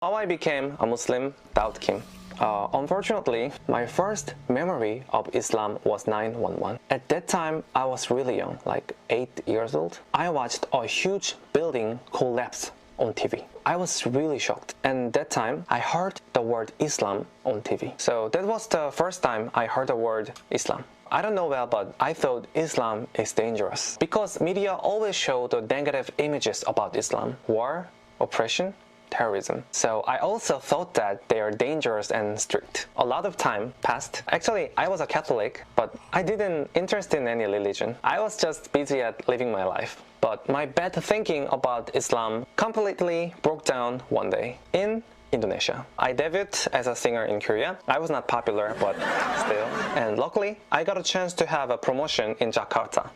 How I became a Muslim, Daud Kim. Unfortunately, my first memory of Islam was 9/11. At that time, I was really young, like 8 years old. I watched a huge building collapse on TV. I was really shocked, and that time I heard the word Islam on TV. So that was the first time I heard the word Islam. I don't know well, but I thought Islam is dangerous because media always show the negative images about Islam: war, oppression, terrorism. So I also thought that they are dangerous and strict. A lot of time passed. Actually, I was a Catholic, but I didn't interest in any religion. I was just busy at living my life. But my bad thinking about Islam completely broke down one day in Indonesia. I debuted as a singer in Korea. I was not popular, but still. And luckily, I got a chance to have a promotion in Jakarta.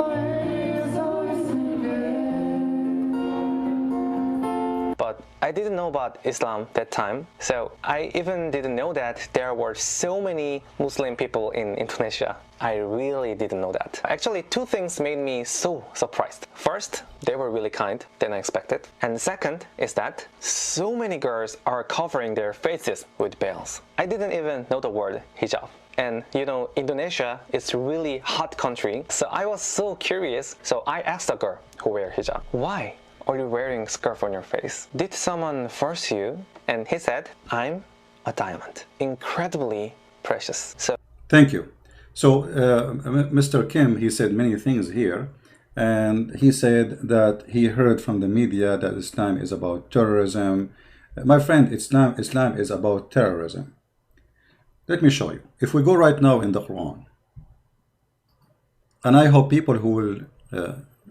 But I didn't know about Islam that time, so I even didn't know that there were so many Muslim people in Indonesia. I really didn't know that. Actually, two things made me so surprised. First, they were really kind than I expected. And second is that so many girls are covering their faces with veils. I didn't even know the word hijab. And you know, Indonesia is a really hot country, so I was so curious. So I asked a girl who wear hijab, why are you wearing scarf on your face? Did someone force you? And he said, I'm a diamond, incredibly precious. So Thank you. So Mr. Kim, he said many things here, and he said that he heard from the media that Islam is about terrorism. My friend, Islam is about terrorism. Let me show you. If we go right now in the Quran, and I hope people who will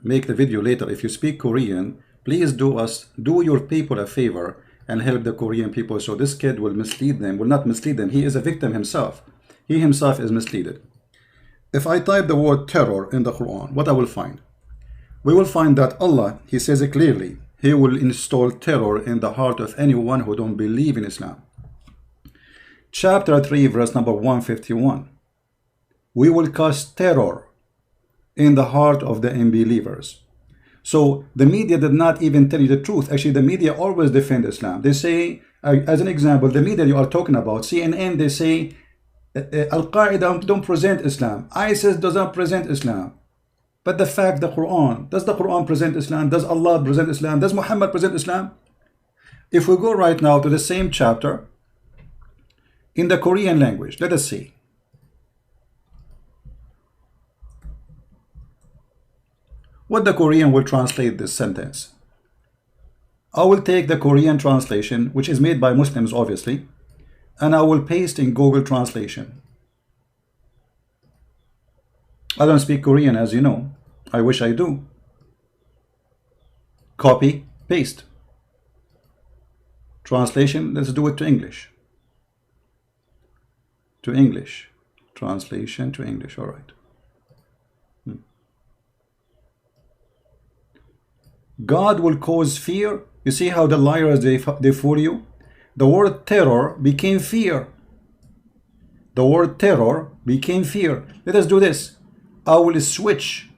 make the video later, if you speak Korean, please do your people a favor and help the Korean people, so this kid will not mislead them. He is a victim himself. He himself is misleaded. If I type the word terror in the Quran, what I will find? We will find that Allah, he says it clearly, he will install terror in the heart of anyone who don't believe in Islam. Chapter 3, verse number 151. We will cause terror in the heart of the unbelievers. So the media did not even tell you the truth. Actually, the media always defend Islam. They say, as an example, the media you are talking about, CNN, they say, Al-Qaeda don't present Islam. ISIS does not present Islam. But the fact, the Quran, does the Quran present Islam? Does Allah present Islam? Does Muhammad present Islam? If we go right now to the same chapter, in the Korean language, let us see. What the Korean will translate this sentence. I will take the Korean translation, which is made by Muslims obviously, and I will paste in Google Translation. I don't speak Korean, as you know. I wish I do. Copy, paste. Translation, let's do it to English. To English. Translation to English, all right. God will cause fear. You see how the liars, they fool you? The word terror became fear. The word terror became fear. Let us do this. I will switch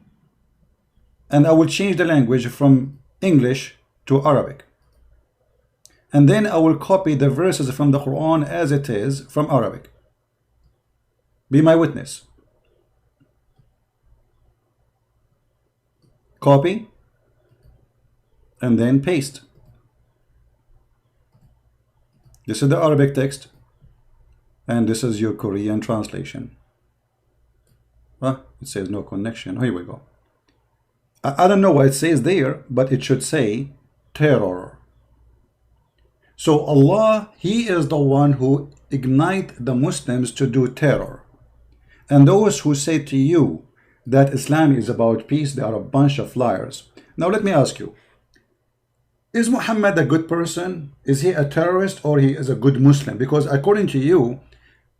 and I will change the language from English to Arabic. And then I will copy the verses from the Quran as it is from Arabic. Be my witness. Copy and then paste. This is the Arabic text, and this is your Korean translation. Well, it says no connection. Here we go. I don't know what it says there, but it should say terror. So Allah, he is the one who ignite the Muslims to do terror. And those who say to you that Islam is about peace, they are a bunch of liars. Now let me ask you, is Muhammad a good person? Is he a terrorist, or he is a good Muslim? Because according to you,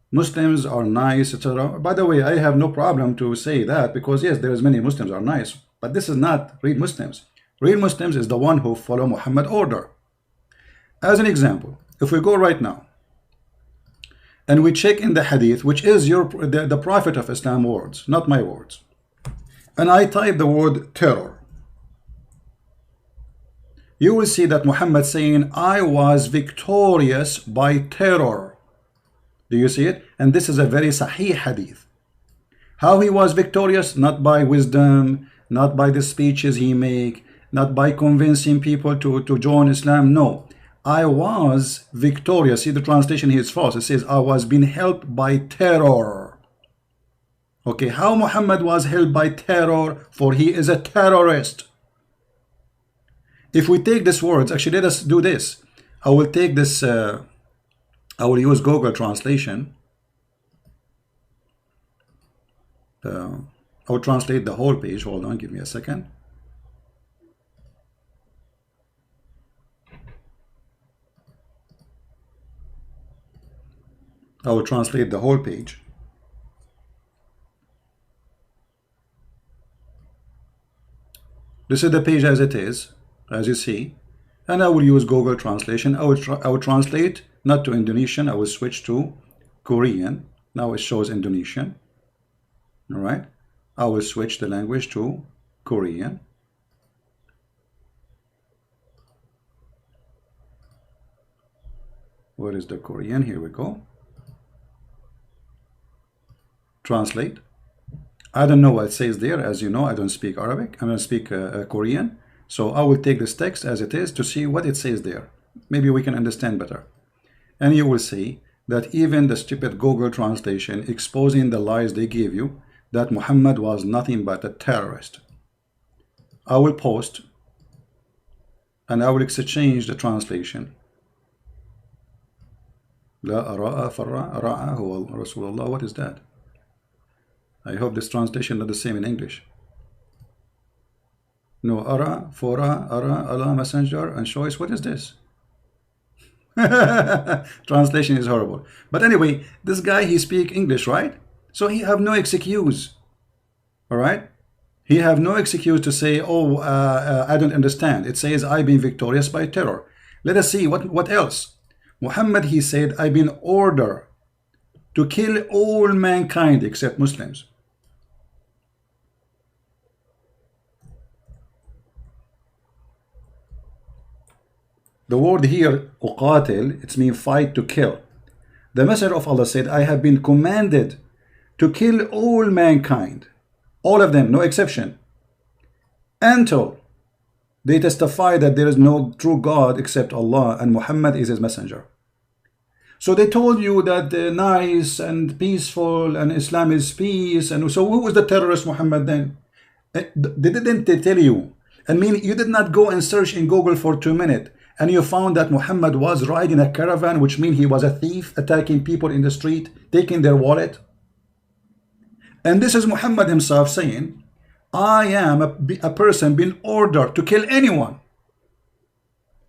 Muslims are nice, etc. By the way, I have no problem to say that, because yes, there is many Muslims are nice, but this is not real Muslims. Real Muslims is the one who follow Muhammad order. As an example, if we go right now and we check in the hadith, which is the Prophet of Islam words, not my words, and I type the word terror, you will see that Muhammad saying, I was victorious by terror. Do you see it? And this is a very sahih hadith. How he was victorious? Not by wisdom, not by the speeches he make, not by convincing people to join Islam. No, I was victorious. See, the translation here is false. It says I was being helped by terror. Okay, how Muhammad was helped by terror? For he is a terrorist. If we take these words, actually let us do this. I will take this, I will use Google translation. I will translate the whole page. Hold on, give me a second. I will translate the whole page. This is the page as it is, as you see, and I will use Google translation. I will translate not to Indonesian. I will switch to Korean. Now it shows Indonesian. All right. I will switch the language to Korean. Where is the Korean? Here we go. Translate. I don't know what it says there. As you know, I don't speak Arabic. I don't speak Korean. So I will take this text as it is to see what it says there. Maybe we can understand better. And you will see that even the stupid Google translation exposing the lies they gave you, that Muhammad was nothing but a terrorist. I will post and I will exchange the translation. لا أراء فرع رأى هو رسول الله. What is that? I hope this translation is not the same in English. No, ara, fora, ara, Allah, messenger, and choice. What is this? Translation is horrible. But anyway, this guy, he speak English, right? So he have no excuse. All right? He have no excuse to say, oh, I don't understand. It says, I've been victorious by terror. Let us see what else. Muhammad, he said, I've been ordered to kill all mankind except Muslims. The word here, uqatil, it's mean fight, to kill. The Messenger of Allah said, I have been commanded to kill all mankind, all of them, no exception, until they testify that there is no true God except Allah and Muhammad is his messenger. So they told you that they're nice and peaceful and Islam is peace. And so who was the terrorist Muhammad then? They didn't tell you. I mean, you did not go and search in Google for 2 minutes and you found that Muhammad was riding a caravan, which means he was a thief, attacking people in the street, taking their wallet. And this is Muhammad himself saying, I am a person being ordered to kill anyone.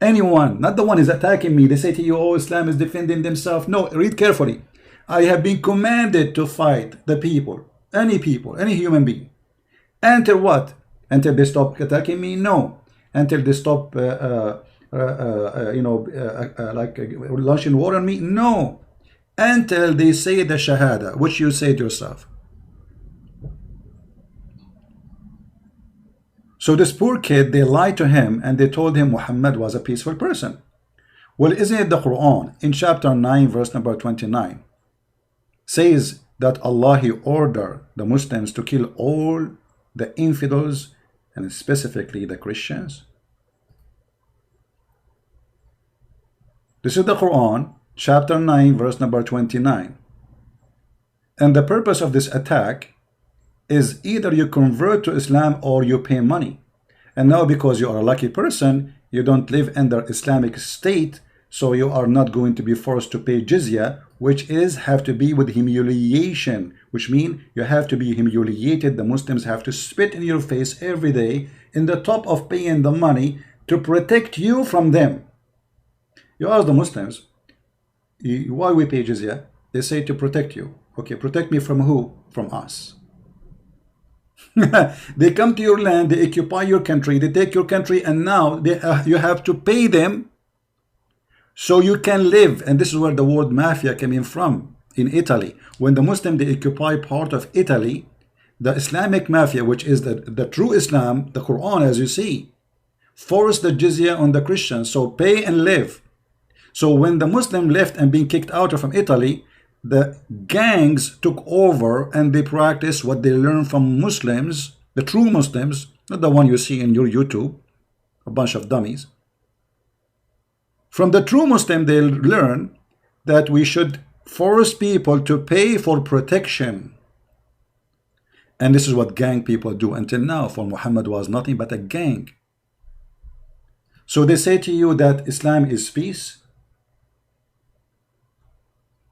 Anyone, not the one who is attacking me. They say to you, oh, Islam is defending themselves. No, read carefully. I have been commanded to fight the people, any human being. Until what? Until they stop attacking me? No. Until they stop, launching war on me? No. Until they say the Shahada, which you say to yourself. So this poor kid, they lied to him and they told him Muhammad was a peaceful person. Well, isn't it the Quran in chapter 9 verse number 29 says that Allah, he ordered the Muslims to kill all the infidels and specifically the Christians? This is the Quran chapter 9 verse number 29. And the purpose of this attack is either you convert to Islam or you pay money. And now because you are a lucky person, you don't live under Islamic state, so you are not going to be forced to pay jizya, which is have to be with humiliation, which means you have to be humiliated. The Muslims have to spit in your face every day in the top of paying the money to protect you from them. You ask the Muslims, why we pay jizya? They say to protect you. Okay, protect me from who? From us. They come to your land, they occupy your country, they take your country, and now you have to pay them so you can live. And this is where the word mafia came in from in Italy. When the Muslim, they occupy part of Italy, the Islamic mafia, which is the true Islam, the Quran, as you see, force the jizya on the Christians, so pay and live. So when the Muslim left and being kicked out from Italy, the gangs took over and they practiced what they learned from Muslims, the true Muslims, not the one you see in your YouTube, a bunch of dummies. From the true Muslim, they learn that we should force people to pay for protection. And this is what gang people do until now. For Muhammad was nothing but a gang. So they say to you that Islam is peace.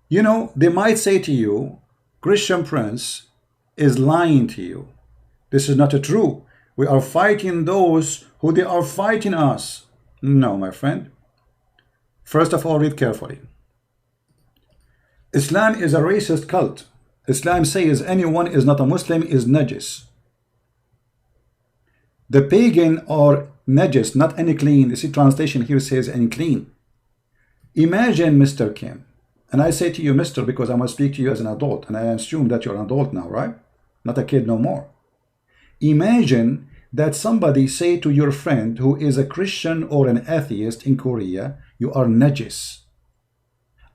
You know, they might say to you, Christian Prince is lying to you. This is not true. We are fighting those who they are fighting us. No, my friend. First of all, read carefully. Islam is a racist cult. Islam says anyone is not a Muslim is najis. The pagan or najis, not any clean. You see, translation here says any clean. Imagine, Mr. Kim, and I say to you, Mr., because I must speak to you as an adult, and I assume that you're an adult now, right? Not a kid no more. Imagine that somebody say to your friend who is a Christian or an atheist in Korea, you are najis.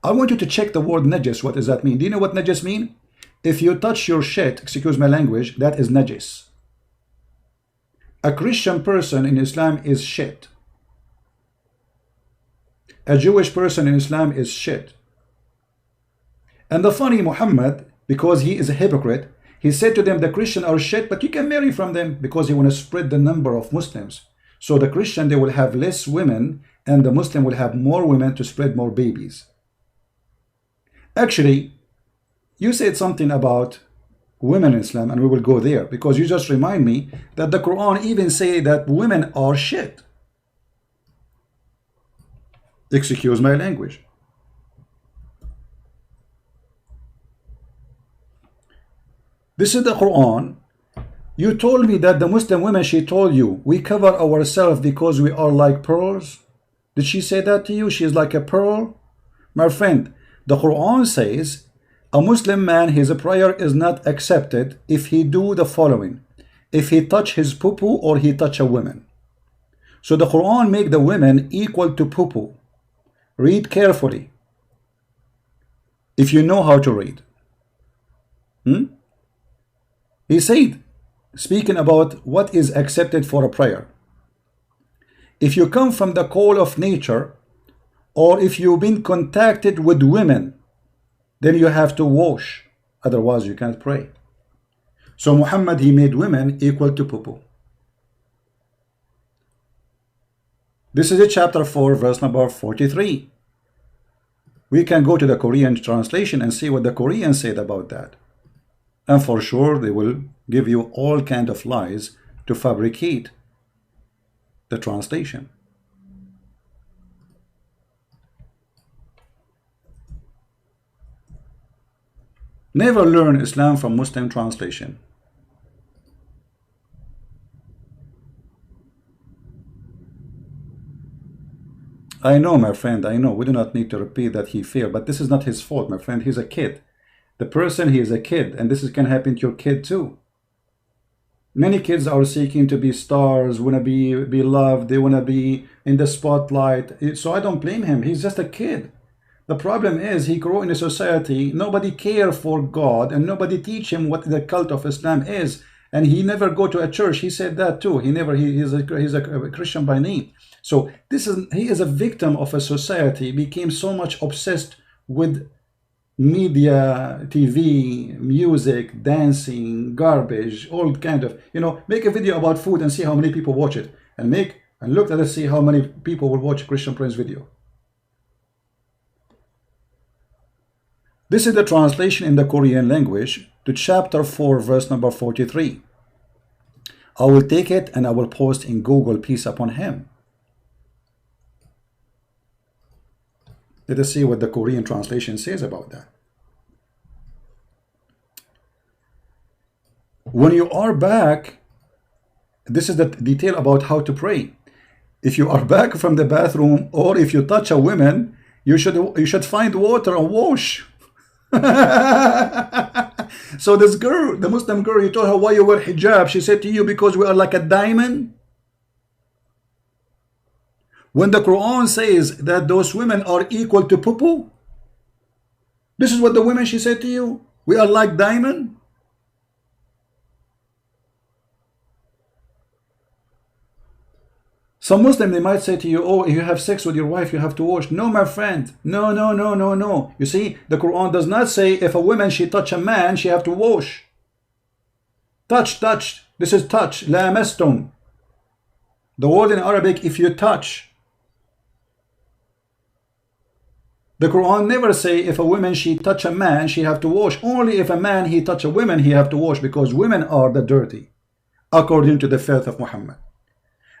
I want you to check the word najis. What does that mean? Do you know what najis mean? If you touch your shit, excuse my language, that is najis. A Christian person in Islam is shit. A Jewish person in Islam is shit. And the funny Muhammad, because he is a hypocrite, he said to them, the Christian are shit, but you can marry from them, because he want to spread the number of Muslims. So the Christian, they will have less women, and the Muslim will have more women to spread more babies. Actually, you said something about women in Islam, and we will go there, because you just remind me that the Quran even say that women are shit. Excuse my language. This is the Quran. You told me that the Muslim women, she told you, we cover ourselves because we are like pearls. Did she say that to you? She is like a pearl? My friend, the Quran says, a Muslim man, his prayer is not accepted if he do the following. If he touch his poo-poo or he touch a woman. So the Quran make the women equal to poo-poo. Read carefully. If you know how to read. He said, speaking about what is accepted for a prayer. If you come from the call of nature, or if you've been contacted with women, then you have to wash. Otherwise, you can't pray. So Muhammad, he made women equal to poo-poo. This is chapter 4, verse number 43. We can go to the Korean translation and see what the Koreans said about that. And for sure, they will give you all kind of lies to fabricate the translation. Never learn Islam from Muslim translation. I know, my friend, I know. We do not need to repeat that he failed, but this is not his fault, my friend. He's a kid. The person, he is a kid, and this can happen to your kid too. Many kids are seeking to be stars, want to be loved, they want to be in the spotlight. So I don't blame him. He's just a kid. The problem is he grew in a society, nobody care for God, and nobody teach him what the cult of Islam is. And he never go to a church. He said that too. He's a Christian by name. So he is a victim of a society, became so much obsessed with media, TV, music, dancing, garbage, all kind of, make a video about food and see how many people watch it, and look at it, see how many people will watch Christian Prince video. This is the translation in the Korean language to chapter 4, verse number 43. I will take it and I will post in Google, peace upon him. Let us see what the Korean translation says about that. When you are back, this is the detail about how to pray. If you are back from the bathroom, or if you touch a woman, you should find water and wash. So this girl, the Muslim girl, you told her why you wear hijab. She said to you, because we are like a diamond. When the Quran says that those women are equal to poo-poo, this is what the women she said to you. We are like diamond. Some Muslim, they might say to you, oh, if you have sex with your wife, you have to wash. No, my friend. No, no, no, no, no. You see, the Quran does not say if a woman, she touch a man, she have to wash. Touch, touch. This is touch. La mastum. The word in Arabic, if you touch. The Quran never say if a woman, she touch a man, she have to wash. Only if a man, he touch a woman, he have to wash, because women are the dirty, according to the faith of Muhammad.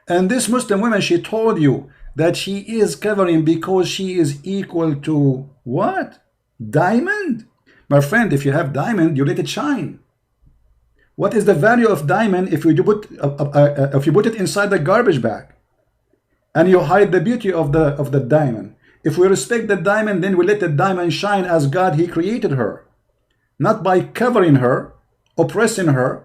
And this Muslim woman, she told you that she is covering because she is equal to what? Diamond? My friend, if you have diamond, you let it shine. What is the value of diamond if you put it inside the garbage bag and you hide the beauty of the diamond? If we respect the diamond, then we let the diamond shine as God, he created her, not by covering her, oppressing her.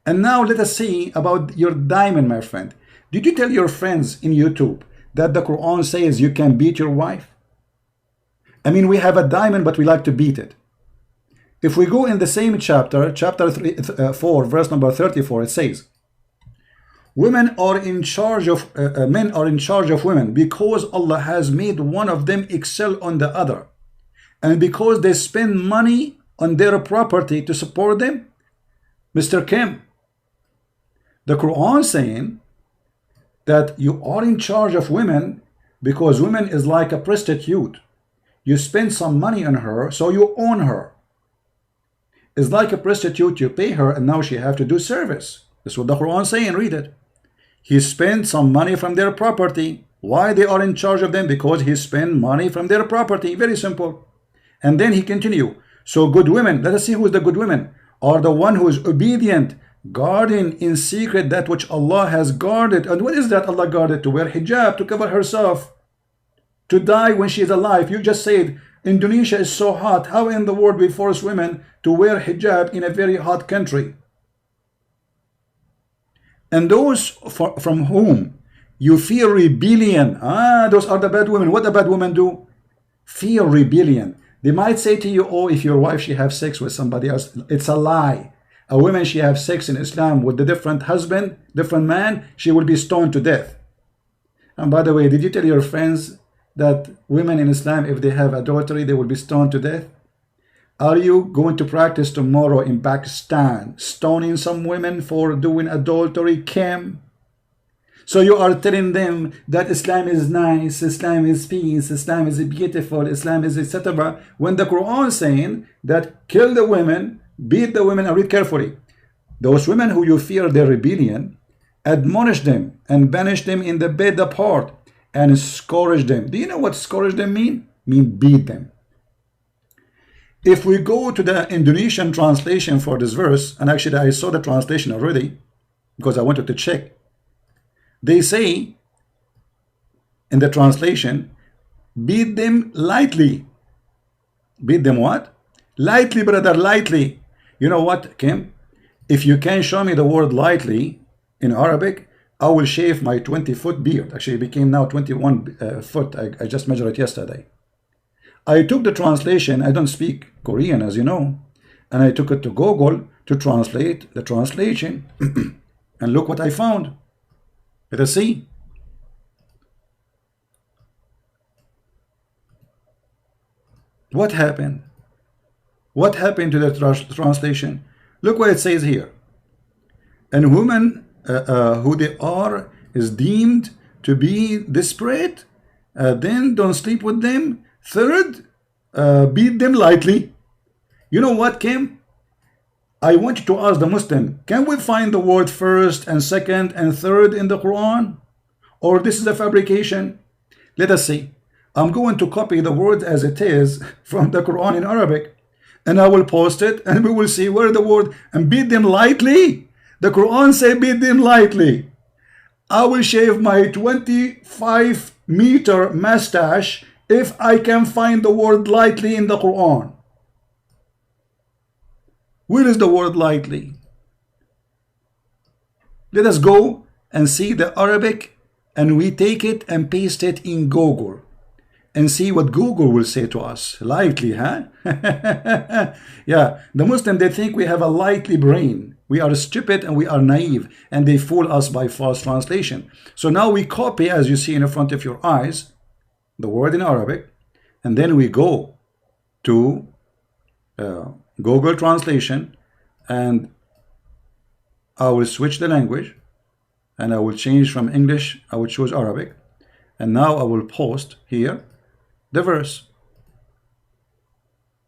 And now let us see about your diamond, my friend. Did you tell your friends in YouTube that the Quran says you can beat your wife? I mean, we have a diamond, but we like to beat it. If we go in the same chapter, chapter 4, verse number 34, it says, women are in charge of, men are in charge of women because Allah has made one of them excel on the other. And because they spend money on their property to support them. Mr. Kim, the Quran saying that you are in charge of women because women is like a prostitute. You spend some money on her, so you own her. It's like a prostitute, you pay her and now she have to do service. That's what the Quran saying, read it. He spent some money from their property. Why they are in charge of them? Because he spent money from their property. Very simple. And then he continue. So good women, let us see who is the good women, are the one who is obedient, guarding in secret that which Allah has guarded. And what is that Allah guarded? To wear hijab, to cover herself, to die when she is alive. You just said Indonesia is so hot. How in the world we force women to wear hijab in a very hot country? And those from whom you fear rebellion, those are the bad women. What the bad women do? Fear rebellion. They might say to you, oh, if your wife, she have sex with somebody else, it's a lie. A woman, she have sex in Islam with a different husband, different man, she will be stoned to death. And by the way, did you tell your friends that women in Islam, if they have adultery, they will be stoned to death? Are you going to practice tomorrow in Pakistan, stoning some women for doing adultery, Kim? So you are telling them that Islam is nice, Islam is peace, Islam is beautiful, Islam is etc. When the Quran is saying that kill the women, beat the women, and read carefully. Those women who you fear their rebellion, admonish them and banish them in the bed apart and scourge them. Do you know what scourge them mean? Mean beat them. If we go to the Indonesian translation for this verse, and actually I saw the translation already because I wanted to check. They say in the translation, beat them lightly. Beat them what? Lightly, brother, lightly. You know what, Kim? If you can show me the word lightly in Arabic, I will shave my 20-foot beard. Actually, it became now 21 foot. I just measured it yesterday. I took the translation. I don't speak Korean, as you know. And I took it to Google to translate the translation. And look what I found. Let us see. What happened? What happened to the translation? Look what it says here. And women who they are is deemed to be desperate. Then don't sleep with them. Third, beat them lightly. You know what, Kim? I want you to ask the Muslim, can we find the word first and second and third in the Quran? Or this is a fabrication? Let us see. I'm going to copy the word as it is from the Quran in Arabic, and I will post it, and we will see where the word and beat them lightly. The Quran say beat them lightly. I will shave my 25-meter mustache if I can find the word lightly in the Quran. Where is the word lightly? Let us go and see the Arabic and we take it and paste it in Google and see what Google will say to us. Lightly, huh? Yeah, the Muslim, they think we have a lightly brain. We are stupid and we are naive, and they fool us by false translation. So now we copy, as you see in front of your eyes, the word in Arabic, and then we go to Google Translation, and I will switch the language, and I will change from English, I will choose Arabic, and now I will post here the verse.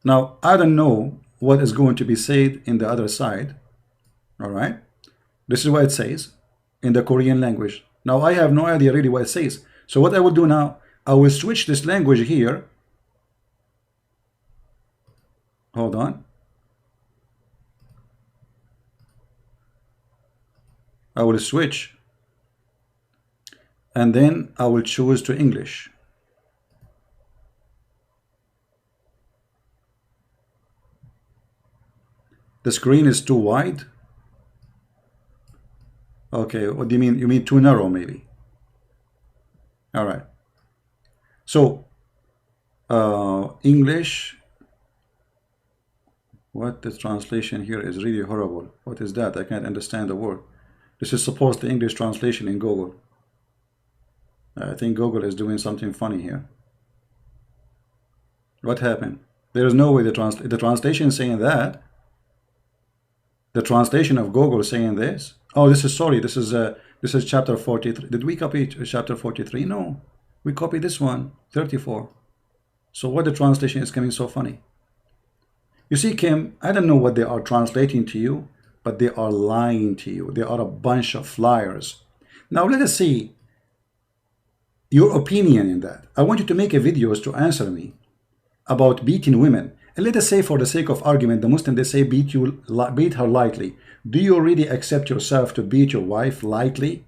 Now I don't know what is going to be said in the other side. All right, this is what it says in the Korean language. Now I have no idea really what it says. So what I will do now, I will switch this language here. Hold on. I will switch, and then I will choose to English. The screen is too wide. Okay, what do you mean? You mean too narrow, maybe? All right. So, English. What the translation here is really horrible. What is that? I can't understand the word. This is supposed to English translation in Google. I think Google is doing something funny here. What happened? There is no way the translation is saying that. The translation of Google is saying this. Oh, this is, sorry, this is chapter 43. Did we copy chapter 43? No, we copied this one, 34. So what the translation is coming so funny? You see, Kim, I don't know what they are translating to you, but they are lying to you. They are a bunch of liars. Now let us see your opinion in that. I want you to make a videos to answer me about beating women. And let us say, for the sake of argument, the Muslim, they say beat her lightly. Do you really accept yourself to beat your wife lightly?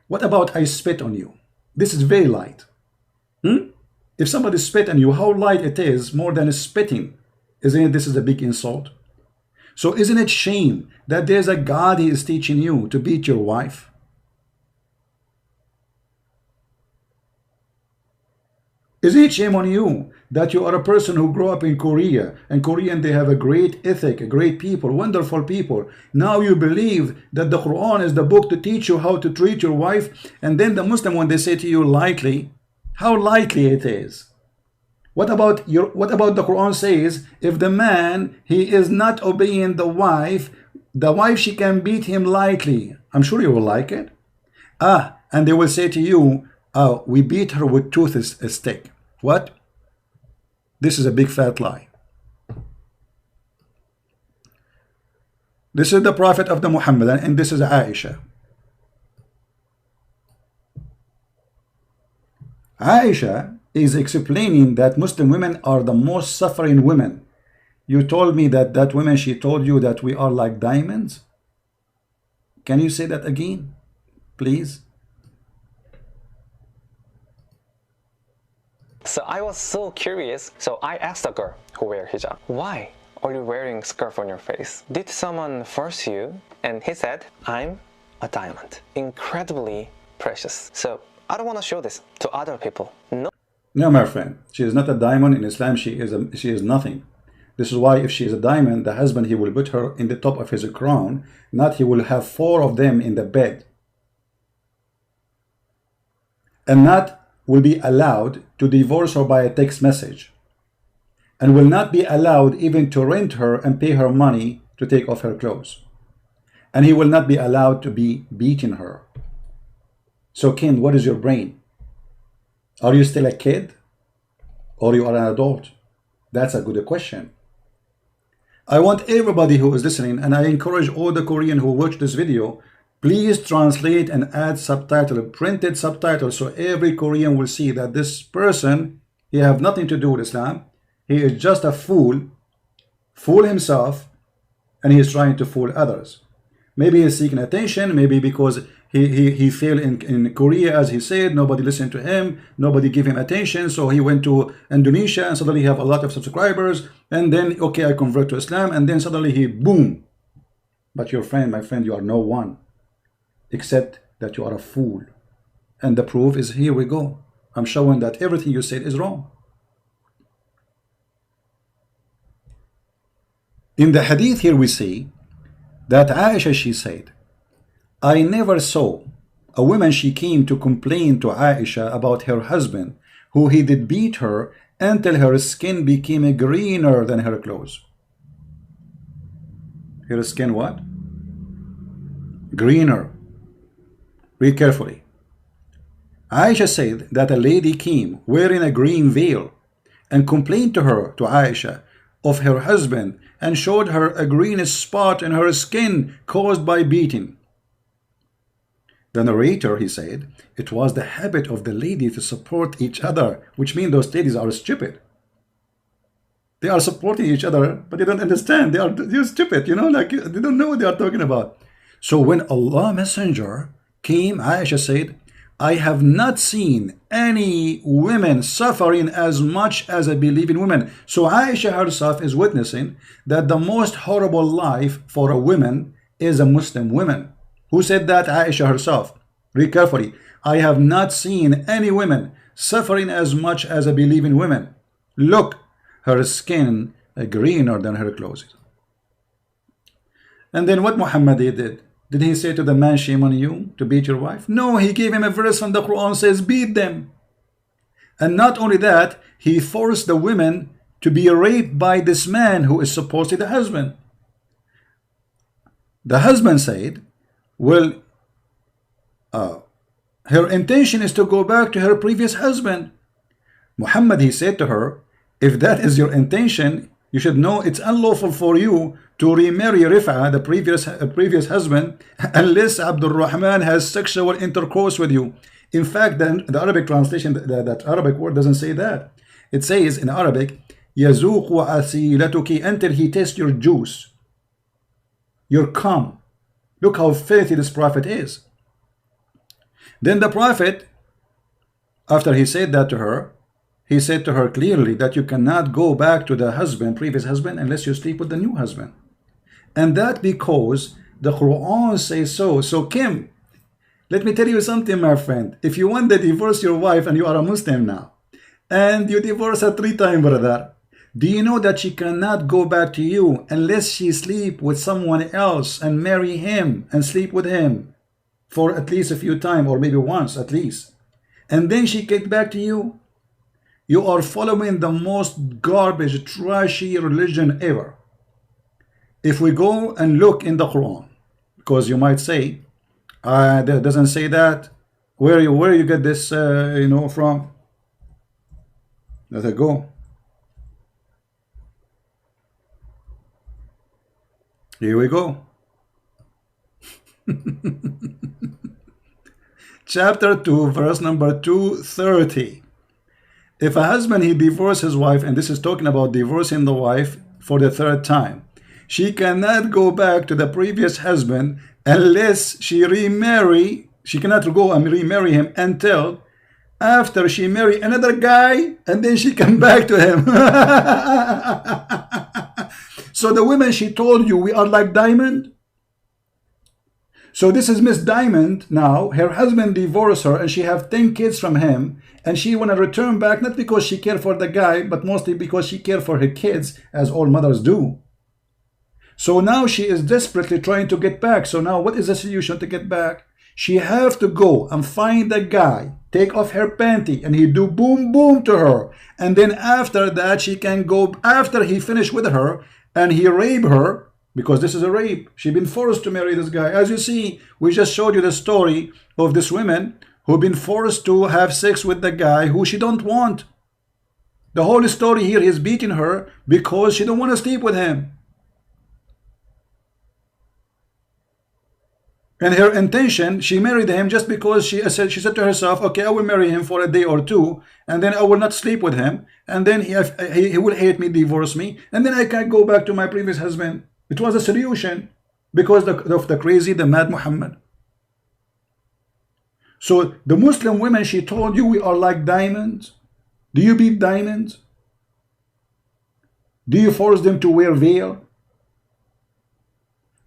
What about I spit on you? This is very light. If somebody spit on you, how light it is, more than spitting. Isn't it, this is a big insult? So isn't it shame that there's a God he is teaching you to beat your wife? Is it shame on you that you are a person who grew up in Korea, and Korean, they have a great ethic, great people, wonderful people. Now you believe that the Quran is the book to teach you how to treat your wife, and then the Muslim, when they say to you lightly, how lightly it is. What about the Quran says, if the man, he is not obeying the wife, she can beat him lightly. I'm sure you will like it. And they will say to you, we beat her with a stick. What? This is a big fat lie. This is the Prophet of the Muhammadan, and this is Aisha. Aisha is explaining that Muslim women are the most suffering women. You told me that woman, she told you that we are like diamonds. Can you say that again, please? So I was so curious, so I asked a girl who wear hijab, why are you wearing scarf on your face? Did someone force you? And he said, I'm a diamond, incredibly precious. So I don't want to show this to other people. No, my friend, she is not a diamond. In Islam, she is nothing. This is why if she is a diamond, the husband, he will put her in the top of his crown, not he will have 4 of them in the bed. And not will be allowed to divorce her by a text message, and will not be allowed even to rent her and pay her money to take off her clothes, and he will not be allowed to be beating her. So Kim, what is your brain? Are you still a kid, or you are an adult? That's a good question. I want everybody who is listening, and I encourage all the Korean who watch this video, please translate and add subtitle, printed subtitles, so every Korean will see that this person, he have nothing to do with Islam. He is just a fool himself, and he is trying to fool others. Maybe he's seeking attention, maybe because he failed in Korea, as he said, nobody listened to him, nobody gave him attention, so he went to Indonesia, and suddenly he have a lot of subscribers, and then, okay, I convert to Islam, and then suddenly he, boom. But your friend, my friend, you are no one, except that you are a fool, And the proof is here we go. I'm showing that everything you said is wrong. In the hadith here we see that Aisha, she said, I never saw a woman, she came to complain to Aisha about her husband, who he did beat her until her skin became greener than her clothes. Her skin what? Greener. Read carefully. Aisha said that a lady came wearing a green veil and complained to her, to Aisha, of her husband and showed her a green spot in her skin caused by beating. The narrator, he said, it was the habit of the lady to support each other, which means those ladies are stupid. They are supporting each other, but they don't understand. They're stupid, you know, like they don't know what they are talking about. So when Allah Messenger came, Aisha said, I have not seen any women suffering as much as I believe in women. So Aisha herself is witnessing that the most horrible life for a woman is a Muslim woman. Who said that? Aisha herself. Read carefully. I have not seen any women suffering as much as I believe in women. Look, her skin greener than her clothes. And then what Muhammad did? Did he say to the man, shame on you to beat your wife? No, he gave him a verse from the Quran says, beat them. And not only that, he forced the women to be raped by this man who is supposedly the husband. The husband said, well, her intention is to go back to her previous husband. Muhammad, he said to her, if that is your intention, you should know it's unlawful for you to remarry Rif'a, the previous husband, unless Abdul Rahman has sexual intercourse with you. In fact, the Arabic translation, that Arabic word doesn't say that. It says in Arabic, يَزُوقُ عَسِيلَتُكِ, until he tastes your juice, your cum. Look how filthy this prophet is. Then the prophet, after he said that to her, he said to her clearly that you cannot go back to the husband, previous husband, unless you sleep with the new husband. And that because the Quran says so. So Kim, let me tell you something, my friend. If you want to divorce your wife and you are a Muslim now, and you divorce her 3 times, brother, do you know that she cannot go back to you unless she sleep with someone else and marry him and sleep with him for at least a few times, or maybe once at least, and then she get back to you? You are following the most garbage, trashy religion ever. If we go and look in the Quran, because you might say, that doesn't say that. Where you get this, you know, from? Let it go. Here we go. Chapter 2, verse number 230. If a husband, he divorced his wife, and this is talking about divorcing the wife for the 3rd time, she cannot go back to the previous husband unless she remarry. She cannot go and remarry him until after she marry another guy, and then she come back to him. So the women, she told you, we are like diamond. So this is Miss Diamond now. Her husband divorced her and she have 10 kids from him, and she want to return back, not because she care for the guy, but mostly because she care for her kids, as all mothers do. So now she is desperately trying to get back. So now what is the solution to get back? She have to go and find the guy, take off her panty, and he do boom boom to her, and then after that she can go, after he finish with her and he rape her, because this is a rape. She's been forced to marry this guy. As you see, we just showed you the story of this woman who been forced to have sex with the guy who she don't want. The whole story here is beating her because she don't want to sleep with him. And her intention, she married him just because she said to herself, okay, I will marry him for a day or two, and then I will not sleep with him, and then he will hate me, divorce me, and then I can go back to my previous husband. It was a solution because of the crazy, the mad Muhammad. So the Muslim women, she told you, we are like diamonds. Do you beat diamonds? Do you force them to wear veil?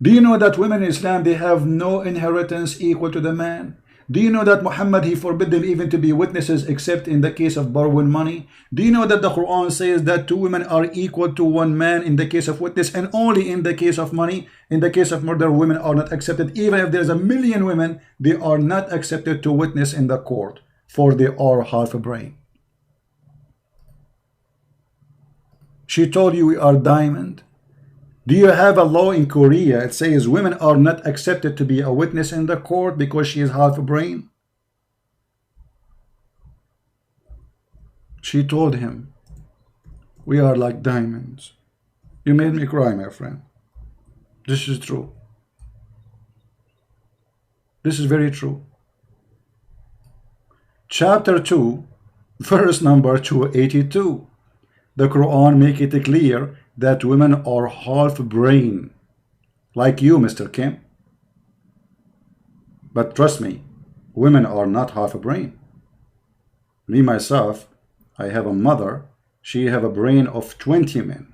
Do you know that women in Islam, they have no inheritance equal to the man? Do you know that Muhammad, he forbid them even to be witnesses except in the case of borrowing money? Do you know that the Quran says that two women are equal to one man in the case of witness, and only in the case of money? In the case of murder, women are not accepted. Even if there's 1,000,000 women, they are not accepted to witness in the court, for they are half a brain. She told you we are diamond. Do you have a law in Korea? It says women are not accepted to be a witness in the court because she is half a brain. She told him, we are like diamonds. You made me cry, my friend. This is true. This is very true. Chapter 2, verse number 282. The Quran make it clear that women are half brain, like you, Mr. Kim. But trust me, women are not half a brain. Me, myself, I have a mother, she have a brain of 20 men.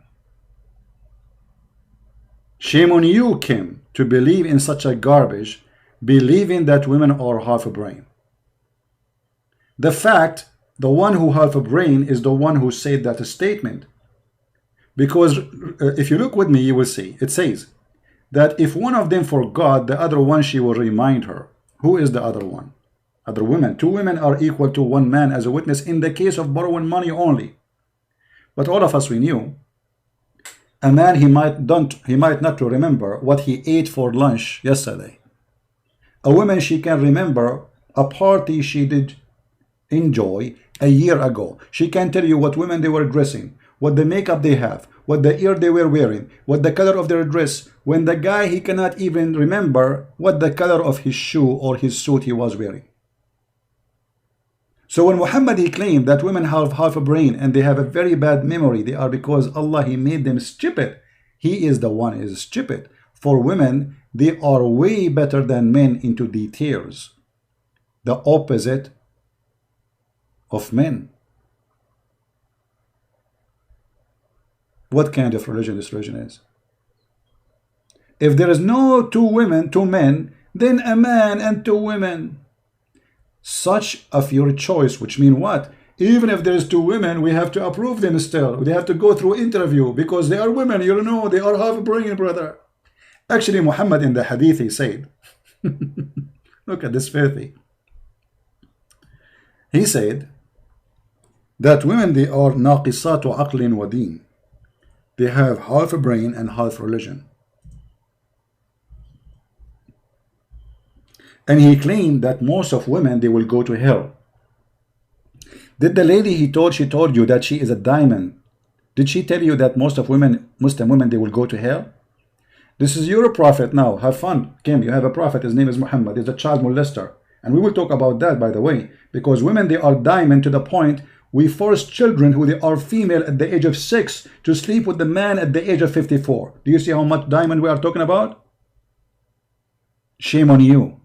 Shame on you, Kim, to believe in such a garbage, believing that women are half a brain. The fact, the one who half a brain is the one who said that statement. Because if you look with me, you will see. It says that if one of them forgot, the other one, she will remind her. Who is the other one? Other women. Two women are equal to one man as a witness in the case of borrowing money only. But all of us, we knew. A man, he might not remember what he ate for lunch yesterday. A woman, she can remember a party she did enjoy a year ago. She can tell you what women they were dressing, what the makeup they have, what the ear they were wearing, what the color of their dress. When the guy, he cannot even remember what the color of his shoe or his suit he was wearing. So when Muhammad, he claimed that women have half a brain and they have a very bad memory, they are because Allah, he made them stupid. He is the one who is stupid. For women, they are way better than men into details. The opposite of men. What kind of religion this religion is? If there is no two women, two men, then a man and two women. Such of your choice, which mean what? Even if there is two women, we have to approve them still. They have to go through interview because they are women. You know, they are half a brain, brother. Actually, Muhammad in the hadith, he said, look at this filthy. He said that women, they are naqisatu aqlin wa deen. They have half a brain and half religion. And he claimed that most of women, they will go to hell. Did the lady she told you that she is a diamond, did she tell you that most of women, Muslim women, they will go to hell? This is your prophet now. Have fun. Kim, you have a prophet. His name is Muhammad. He's a child molester. And we will talk about that, by the way. Because women, they are diamond to the point we force children who they are female at the age of 6 to sleep with the man at the age of 54. Do you see how much diamond we are talking about? Shame on you.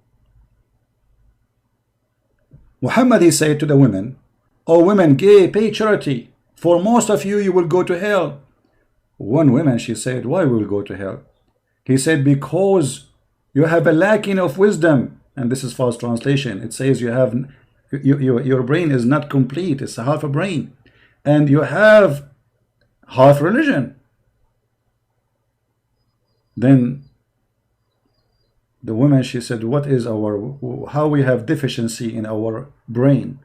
Muhammad, he said to the women, "Oh women, gay, pay charity. For most of you, you will go to hell." One woman, she said, "Why will we go to hell?" He said, "Because you have a lacking of wisdom." And this is false translation. It says you have your brain is not complete. It's a half a brain. And you have half religion. Then the woman, she said, what is how we have deficiency in our brain?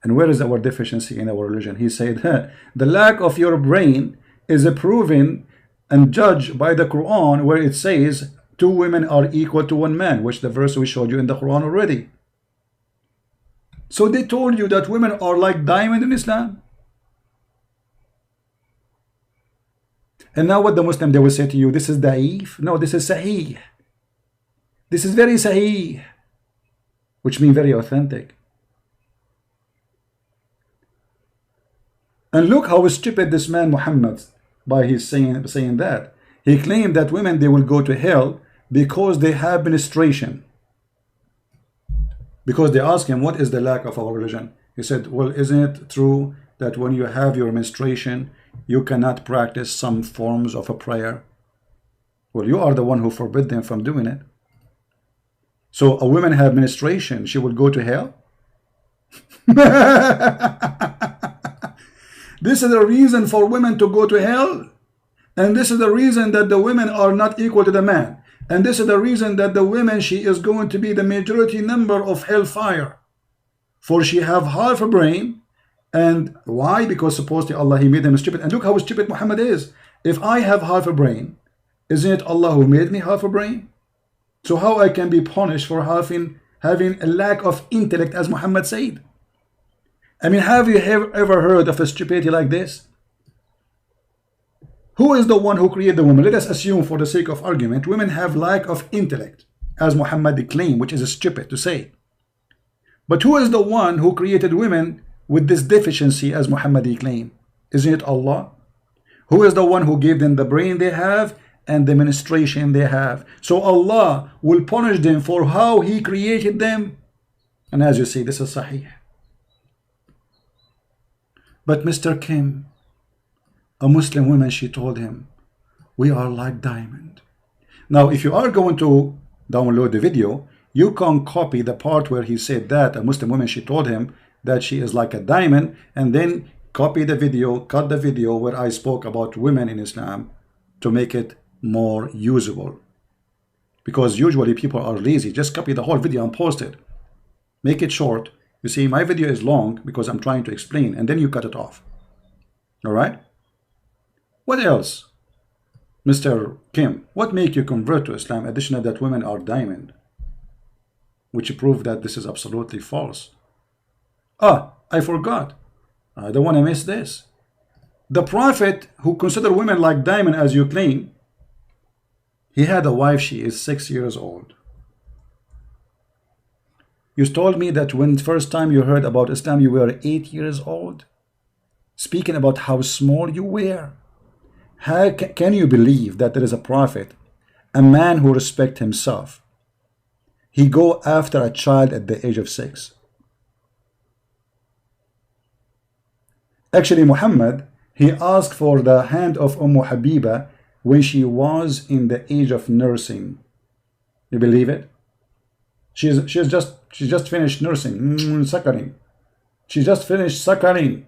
And where is our deficiency in our religion? He said, the lack of your brain is proven and judged by the Quran, where it says two women are equal to one man, which the verse we showed you in the Quran already. So they told you that women are like diamond in Islam. And now what the Muslim, they will say to you, this is da'if. No, this is sahih. This is very sahih, which means very authentic. And look how stupid this man Muhammad, by his saying that. He claimed that women, they will go to hell because they have menstruation. Because they asked him, what is the lack of our religion? He said, well, isn't it true that when you have your menstruation, you cannot practice some forms of a prayer? Well, you are the one who forbid them from doing it. So a woman have menstruation, she will go to hell? This is the reason for women to go to hell. And this is the reason that the women are not equal to the man. And this is the reason that the women, she is going to be the majority number of hellfire. For she have half a brain. And why? Because supposedly Allah, He made them stupid. And look how stupid Muhammad is. If I have half a brain, isn't it Allah who made me half a brain? So how I can be punished for having a lack of intellect, as Muhammad said? I mean, have you ever heard of a stupidity like this? Who is the one who created the woman? Let us assume, for the sake of argument, women have lack of intellect, as Muhammad claimed, which is stupid to say. But who is the one who created women with this deficiency, as Muhammad claimed? Isn't it Allah? Who is the one who gave them the brain they have and the menstruation they have? So Allah will punish them for how He created them. And as you see, this is Sahih. But Mr. Kim, a Muslim woman, she told him, we are like diamond. Now, if you are going to download the video, you can copy the part where he said that a Muslim woman, she told him that she is like a diamond, and then copy the video, cut the video where I spoke about women in Islam to make it more usable. Because usually people are lazy. Just copy the whole video and post it. Make it short. You see, my video is long because I'm trying to explain, and then you cut it off. All right? What else? Mr. Kim, what make you convert to Islam? Additional that women are diamond, which prove that this is absolutely false. Ah, I forgot. I don't want to miss this. The Prophet, who considered women like diamond as you claim, he had a wife, she is 6 years old. You told me that when first time you heard about Islam, you were 8 years old. Speaking about how small you were. How can you believe that there is a prophet, a man who respects himself, he go after a child at the age of 6? Actually, Muhammad, he asked for the hand of Habiba when she was in the age of nursing. You believe it? She's just finished nursing, suckling. She just finished suckling.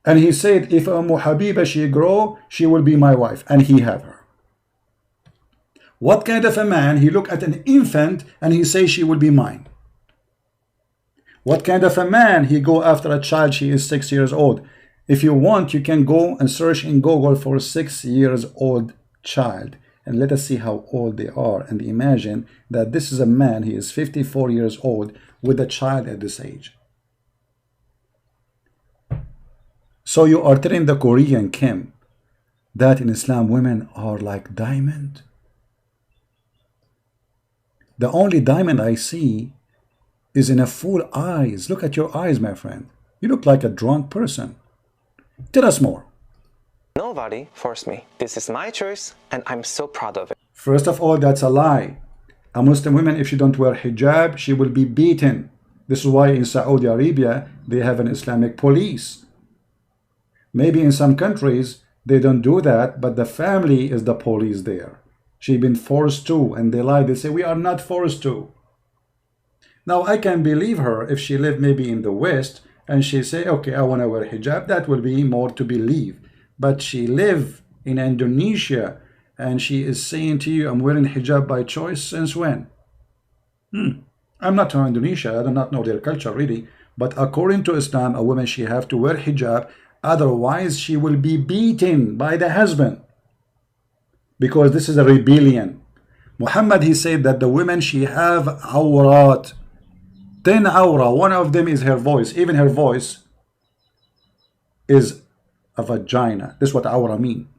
And he said, if Habiba she grow, she will be my wife. And he have her. What kind of a man? He look at an infant and he say she will be mine. What kind of a man? He go after a child, she is 6 years old. If you want, you can go and search in Google for 6 years old child. And let us see how old they are. And imagine that this is a man, he is 54 years old with a child at this age. So you are telling the Korean Kim that in Islam women are like diamond? The only diamond I see is in a full eyes. Look at your eyes, my friend. You look like a drunk person. Tell us more. Nobody forced me. This is my choice, and I'm so proud of it. First of all, that's a lie. A Muslim woman, if she don't wear hijab, she will be beaten. This is why in Saudi Arabia, they have an Islamic police. Maybe in some countries, they don't do that, but the family is the police there. She's been forced to, and they lie. They say, we are not forced to. Now, I can believe her if she lived maybe in the West, and she say, okay, I want to wear hijab. That will be more to believe. But she live in Indonesia, and she is saying to you, I'm wearing hijab by choice. Since when? I'm not from Indonesia. I do not know their culture really. But according to Islam, a woman, she have to wear hijab. Otherwise, she will be beaten by the husband. Because this is a rebellion. Muhammad, he said that the women, she have awrat. 10 awra. One of them is her voice. Even her voice is a vagina. This is what awra mean.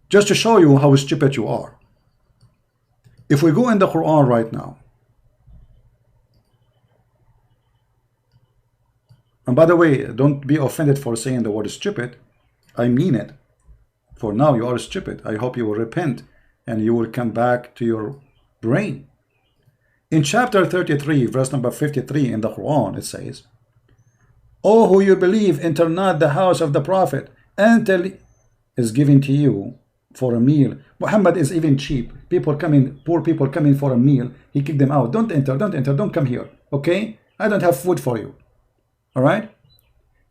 Just to show you how stupid you are. If we go in the Quran right now, and by the way, don't be offended for saying the word stupid. I mean it. For now, you are stupid. I hope you will repent and you will come back to your brain. In chapter 33, verse number 53 in the Quran, it says, O who you believe, enter not the house of the Prophet until is given to you for a meal. Muhammad is even cheap. People coming, poor people coming for a meal, he kicked them out. Don't enter, don't enter, don't come here. Okay? I don't have food for you. All right?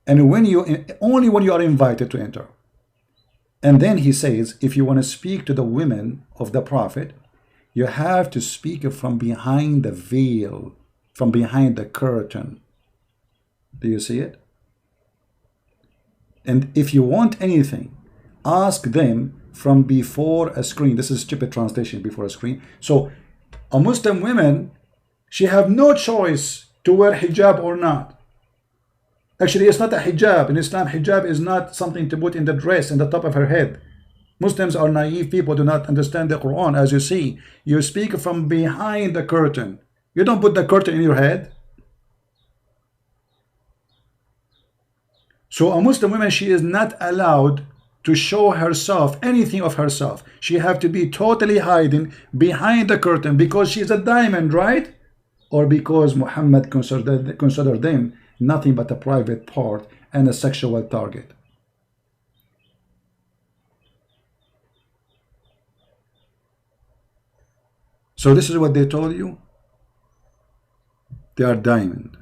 And when you, only when you are invited to enter. And then he says, if you want to speak to the women of the Prophet, you have to speak from behind the veil, from behind the curtain. Do you see it? And if you want anything, ask them from before a screen. This is stupid translation, before a screen. So a Muslim woman, she have no choice to wear hijab or not. Actually, it's not a hijab. In Islam, hijab is not something to put in the dress, in the top of her head. Muslims are naive people, do not understand the Quran. As you see, you speak from behind the curtain. You don't put the curtain in your head. So a Muslim woman, she is not allowed to show herself, anything of herself. She have to be totally hiding behind the curtain because she's a diamond, right? Or because Muhammad considered them nothing but a private part and a sexual target. So this is what they told you? They are diamond.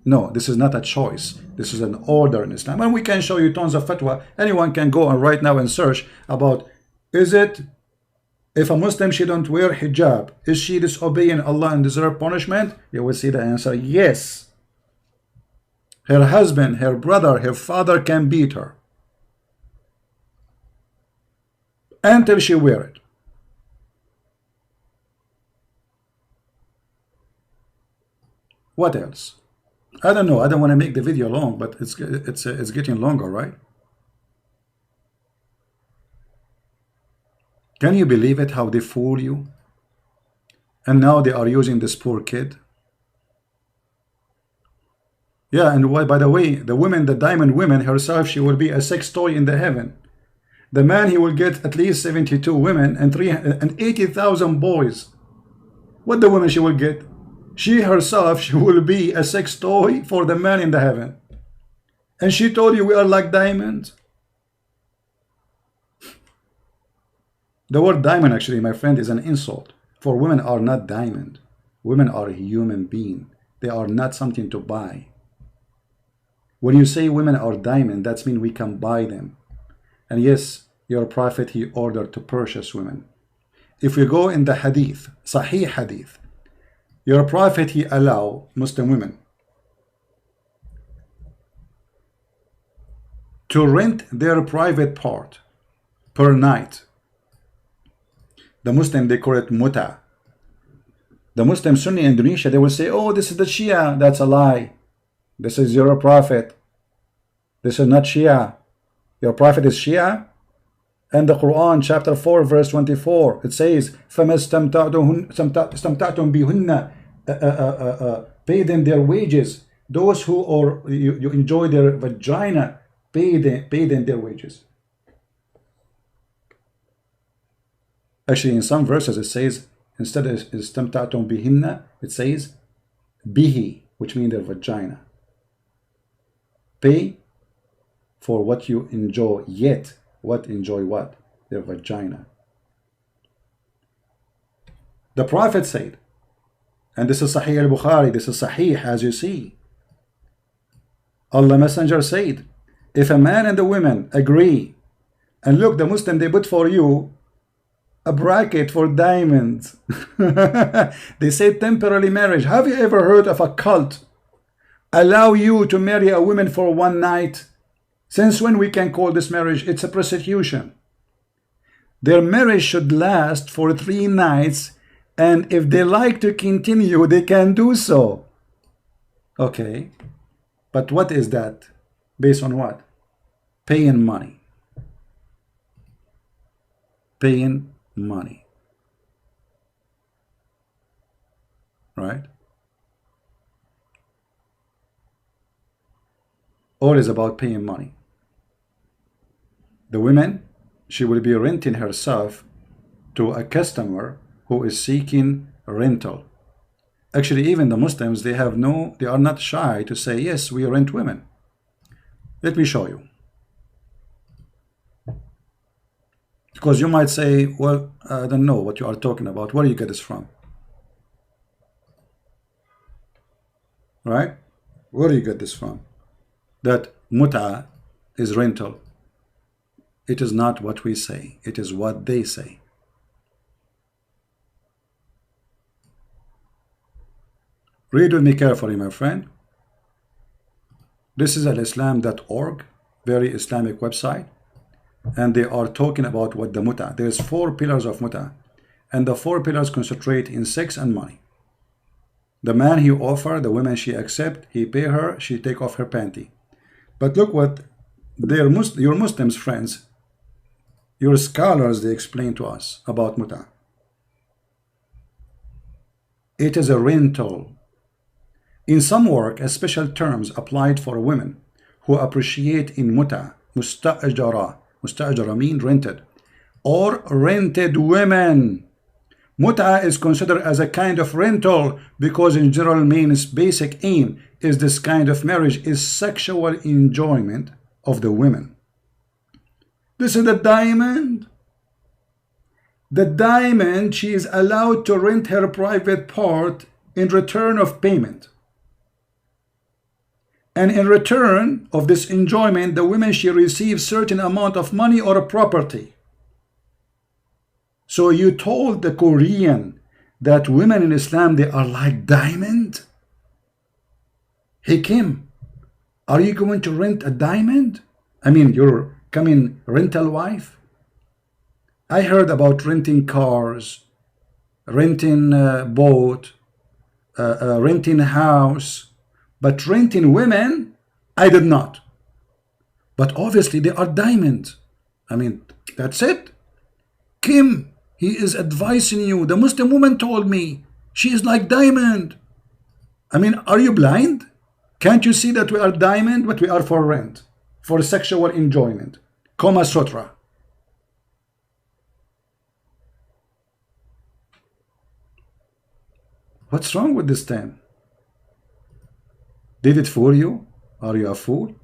No, this is not a choice. This is an order in Islam. And we can show you tons of fatwa. Anyone can go and right now and search about, is it, if a Muslim, she don't wear hijab, is she disobeying Allah and deserve punishment? You will see the answer, yes. Her husband, her brother, her father can beat her until she wear it. What else? I don't know. I don't want to make the video long, but it's getting longer, right? Can you believe it, how they fool you? And now they are using this poor kid. Yeah, and why, by the way, the woman, the diamond woman herself, she will be a sex toy in the heaven. The man, he will get at least 72 women and 80,000 boys. What the woman she will get? She herself, she will be a sex toy for the man in the heaven. And she told you we are like diamonds. The word diamond, actually, my friend, is an insult. For women are not diamond. Women are a human being. They are not something to buy. When you say women are diamond, that means we can buy them. And yes, your prophet, he ordered to purchase women. If we go in the hadith, Sahih hadith, your prophet, he allow Muslim women to rent their private part per night. The Muslim, they call it muta. The Muslim Sunni Indonesia, they will say, oh, this is the Shia. That's a lie. This is your prophet. This is not Shia. Your prophet is Shia. And the Quran, chapter 4, verse 24, it says, فَمَا اسْتَمْتَعْتُمْ بِهُنَّ pay them their wages. Those who or you enjoy their vagina, pay them their wages. Actually, in some verses it says, instead of istamta'tum bihinna, it says bihi, which means their vagina. Pay for what you enjoy, yet what enjoy what? Their vagina. The Prophet said, and this is Sahih al-Bukhari, this is Sahih as you see. Allah Messenger said, if a man and a woman agree, and look, the Muslim, they put for you a bracket for diamonds. They say temporary marriage. Have you ever heard of a cult allow you to marry a woman for one night? Since when we can call this marriage? It's a prostitution. Their marriage should last for 3 nights, and if they like to continue, they can do so. Okay, but what is that? Based on what? Paying money. Paying money. Right? All is about paying money. The woman, she will be renting herself to a customer who is seeking rental. Actually, even the Muslims, they are not shy to say, yes, we rent women. Let me show you. Because you might say, well, I don't know what you are talking about. Where do you get this from? Right? Where do you get this from? That mut'a is rental. It is not what we say. It is what they say. Read with me carefully, my friend. This is al-islam.org, very Islamic website. And they are talking about what the mut'a. There's 4 pillars of mut'a. And the 4 pillars concentrate in sex and money. The man he offer, the woman she accept, he pay her, she take off her panty. But look what your Muslims friends, your scholars, they explain to us about mut'a. It is a rental. In some work, a special terms applied for women who appreciate in mut'a, musta'ajara. Musta'ajara mean rented, or rented women. Mut'a is considered as a kind of rental because in general means basic aim is this kind of marriage is sexual enjoyment of the women. This is the diamond. The diamond, she is allowed to rent her private part in return of payment. And in return of this enjoyment, the women, she receives certain amount of money or property. So you told the Korean that women in Islam, they are like diamond? Hey Kim, are you going to rent a diamond? I mean, you're coming rental wife? I heard about renting cars, renting boat, renting house, but renting women, I did not. But obviously they are diamonds. I mean, that's it. Kim, he is advising you. The Muslim woman told me she is like diamond. I mean, are you blind? Can't you see that we are diamond, but we are for rent, for sexual enjoyment? Kama Sutra. What's wrong with this thing? Did it fool you? Are you a fool?